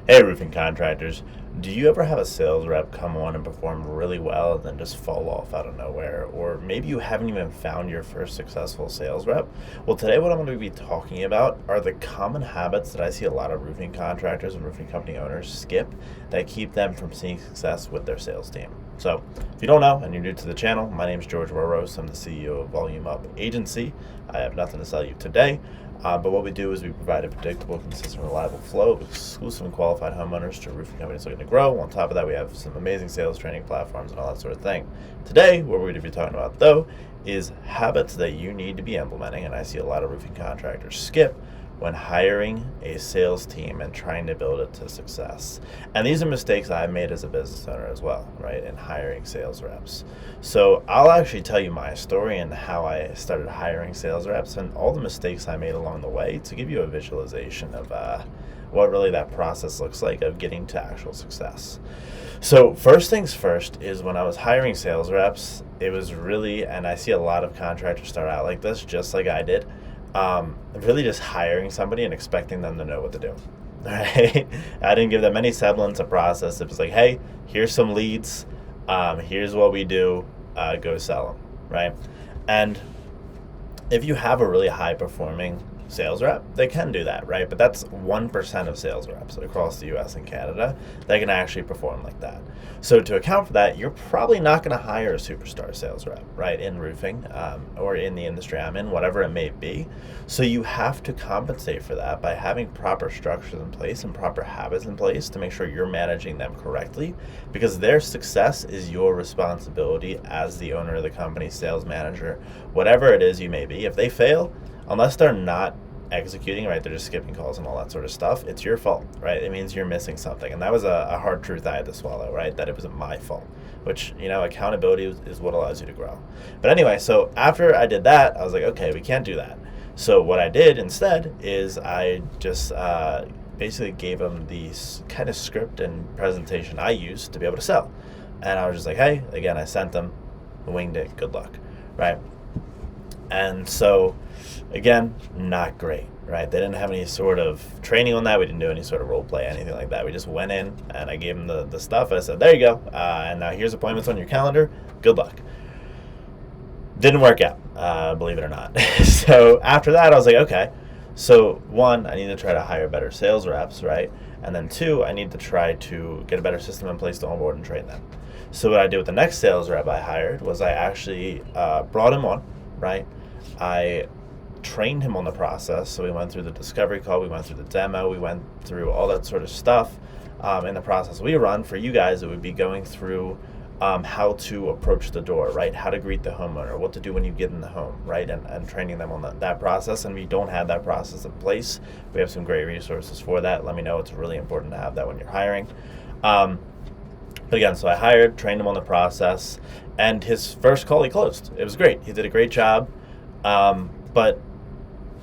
Hey, roofing contractors. Do you ever have a sales rep come on and perform really well and then just fall off out of nowhere? Or maybe you haven't even found your first successful sales rep? Well, today, what I'm going to be talking about are the common habits that I see a lot of roofing contractors and roofing company owners skip that keep them from seeing success with their sales team. So, if you don't know and you're new to the channel, my name is George Roros. I'm the CEO of Volume Up Agency. I have nothing to sell you today. But what we do is we provide a predictable, consistent, reliable flow of exclusive and qualified homeowners to roofing companies looking to grow. On top of that, we have some amazing sales training platforms and all that sort of thing. Today, what we're going to be talking about, though, is habits that you need to be implementing, and I see a lot of roofing contractors skip when hiring a sales team and trying to build it to success. And these are mistakes I've made as a business owner as well, right, in hiring sales reps. So I'll actually tell you my story and how I started hiring sales reps and all the mistakes I made along the way to give you a visualization of what really that process looks like of getting to actual success. So first things first is when I was hiring sales reps, it was really, and I see a lot of contractors start out like this, just like I did, really just hiring somebody and expecting them to know what to do. Right? I didn't give them any semblance of process. It was like, hey, here's some leads. Here's what we do. Go sell them. Right? And if you have a really high performing sales rep, they can do that, right? But that's 1% of sales reps across the US and Canada that can actually perform like that. So to account for that, you're probably not going to hire a superstar sales rep, right, in roofing or in the industry I'm in, whatever it may be. So you have to compensate for that by having proper structures in place and proper habits in place to make sure you're managing them correctly, because their success is your responsibility as the owner of the company, sales manager, whatever it is you may be. If they fail, unless they're not executing, right, they're just skipping calls and all that sort of stuff, it's your fault, right? It means you're missing something. And that was a hard truth I had to swallow, right? That it wasn't my fault, which, accountability is what allows you to grow. But anyway, so after I did that, I was like, okay, we can't do that. So what I did instead is I just basically gave them the kind of script and presentation I used to be able to sell. And I was just like, hey, again, I sent them, winged it, good luck, right? And so, again, not great, right? They didn't have any sort of training on that. We didn't do any sort of role play, anything like that. We just went in and I gave them the stuff. I said, there you go. And now here's appointments on your calendar. Good luck. Didn't work out, believe it or not. So after that, I was like, okay. So one, I need to try to hire better sales reps, right? And then two, I need to try to get a better system in place to onboard and train them. So what I did with the next sales rep I hired was I actually brought him on, right? I trained him on the process. So we went through the discovery call, we went through the demo, we went through all that sort of stuff in the process we run. For you guys, it would be going through how to approach the door, right? How to greet the homeowner, what to do when you get in the home, right? And training them on that process. And we don't have that process in place. We have some great resources for that. Let me know. It's really important to have that when you're hiring. But again, so I hired, trained him on the process, and his first call he closed. It was great. He did a great job. But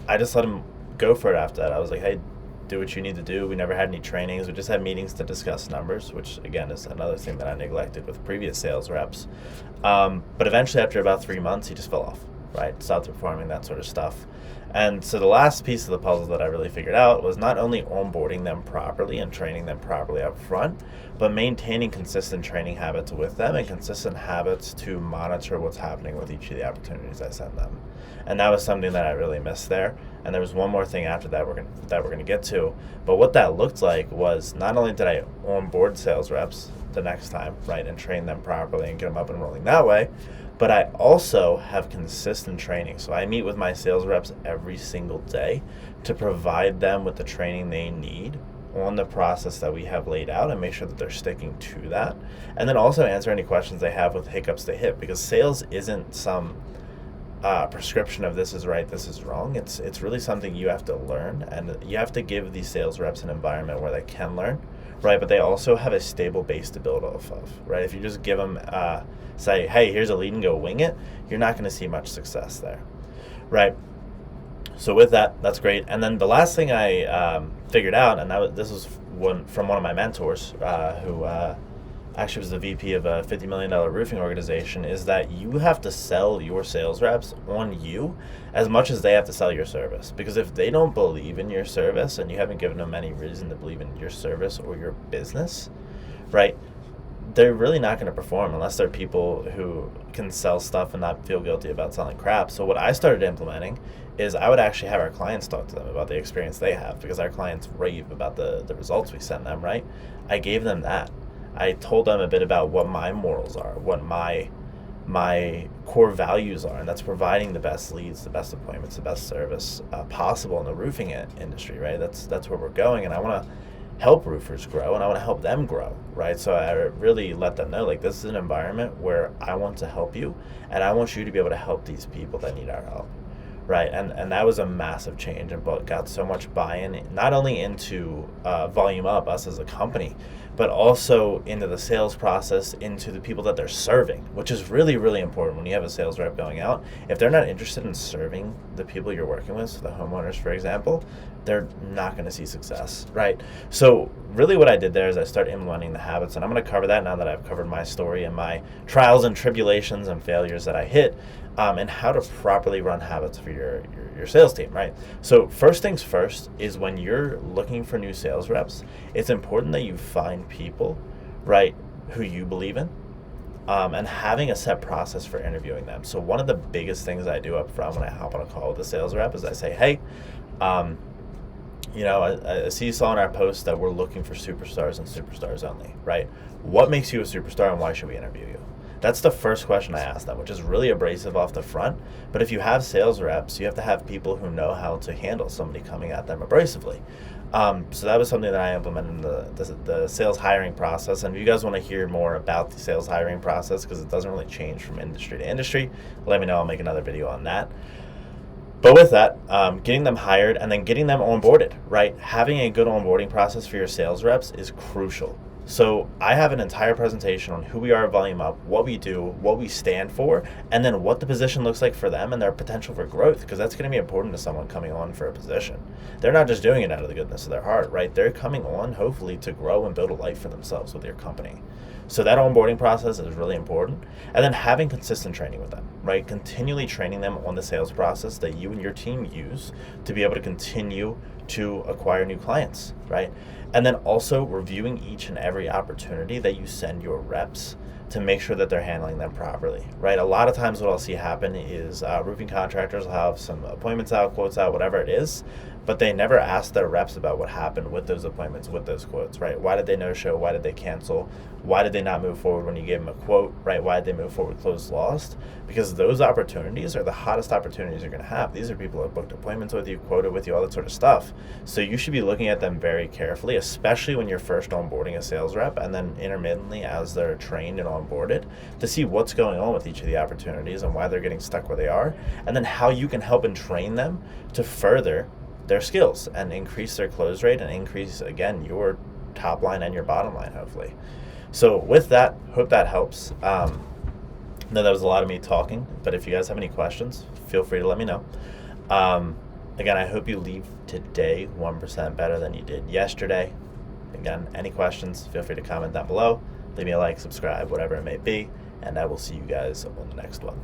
I just let him go for it after that. I was like, hey, do what you need to do. We never had any trainings. We just had meetings to discuss numbers, which again is another thing that I neglected with previous sales reps. But eventually after about 3 months, he just fell off, right? Stopped performing, that sort of stuff. And so the last piece of the puzzle that I really figured out was not only onboarding them properly and training them properly up front, but maintaining consistent training habits with them and consistent habits to monitor what's happening with each of the opportunities I send them. And that was something that I really missed there. And there was one more thing after that we're gonna get to. But what that looked like was not only did I onboard sales reps the next time, right, and train them properly and get them up and rolling that way, but I also have consistent training. So I meet with my sales reps every single day to provide them with the training they need on the process that we have laid out and make sure that they're sticking to that. And then also answer any questions they have with hiccups they hit, because sales isn't some prescription of this is right, this is wrong. It's really something you have to learn, and you have to give these sales reps an environment where they can learn, right? But they also have a stable base to build off of, right? If you just give them, say, hey, here's a lead and go wing it, you're not going to see much success there, right? So with that, that's great. And then the last thing I figured out, and this was from one of my mentors who actually was the VP of a $50 million roofing organization, is that you have to sell your sales reps on you as much as they have to sell your service. Because if they don't believe in your service and you haven't given them any reason to believe in your service or your business, right, they're really not going to perform unless they're people who can sell stuff and not feel guilty about selling crap. So what I started implementing is I would actually have our clients talk to them about the experience they have, because our clients rave about the results we send them, right? I gave them that. I told them a bit about what my morals are, what my core values are, and that's providing the best leads, the best appointments, the best service possible in the roofing industry, right? That's where we're going, and I want to help roofers grow, and I want to help them grow, right? So I really let them know, like, this is an environment where I want to help you, and I want you to be able to help these people that need our help, right? And that was a massive change, and got so much buy-in, not only into Volume Up, us as a company, but also into the sales process, into the people that they're serving, which is really, really important when you have a sales rep going out. If they're not interested in serving the people you're working with, so the homeowners, for example, they're not going to see success, right? So really what I did there is I started implementing the habits, and I'm going to cover that now that I've covered my story and my trials and tribulations and failures that I hit, and how to properly run habits for your sales team, right? So first things first is, when you're looking for new sales reps, it's important that you find people, right, who you believe in, and having a set process for interviewing them. So one of the biggest things I do up front when I hop on a call with a sales rep is I say, hey, I see you saw in our post that we're looking for superstars and superstars only, right? What makes you a superstar, and why should we interview you? That's the first question I ask them, which is really abrasive off the front. But if you have sales reps, you have to have people who know how to handle somebody coming at them abrasively. So that was something that I implemented in the sales hiring process. And if you guys want to hear more about the sales hiring process, because it doesn't really change from industry to industry, let me know. I'll make another video on that. But with that, getting them hired and then getting them onboarded, right? Having a good onboarding process for your sales reps is crucial. So I have an entire presentation on who we are at Volume Up, what we do, what we stand for, and then what the position looks like for them and their potential for growth, because that's going to be important to someone coming on for a position. They're not just doing it out of the goodness of their heart, right? They're coming on, hopefully, to grow and build a life for themselves with your company. So that onboarding process is really important. And then having consistent training with them, right? Continually training them on the sales process that you and your team use to be able to continue to acquire new clients, right? And then also reviewing each and every opportunity that you send your reps to make sure that they're handling them properly, right? A lot of times what I'll see happen is roofing contractors will have some appointments out, quotes out, whatever it is, but they never ask their reps about what happened with those appointments, with those quotes, right? Why did they no-show? Why did they cancel? Why did they not move forward when you gave them a quote, right? Why did they move forward closed lost? Because those opportunities are the hottest opportunities you're going to have. These are people who have booked appointments with you, quoted with you, all that sort of stuff. So you should be looking at them very carefully, especially when you're first onboarding a sales rep, and then intermittently as they're trained and onboarded, to see what's going on with each of the opportunities and why they're getting stuck where they are, and then how you can help and train them to further their skills and increase their close rate and increase, again, your top line and your bottom line, hopefully. So with that, hope that helps. No, that was a lot of me talking, but if you guys have any questions, feel free to let me know. Again, I hope you leave today 1% better than you did yesterday. Again, any questions, feel free to comment down below. Leave me a like, subscribe, whatever it may be, and I will see you guys on the next one.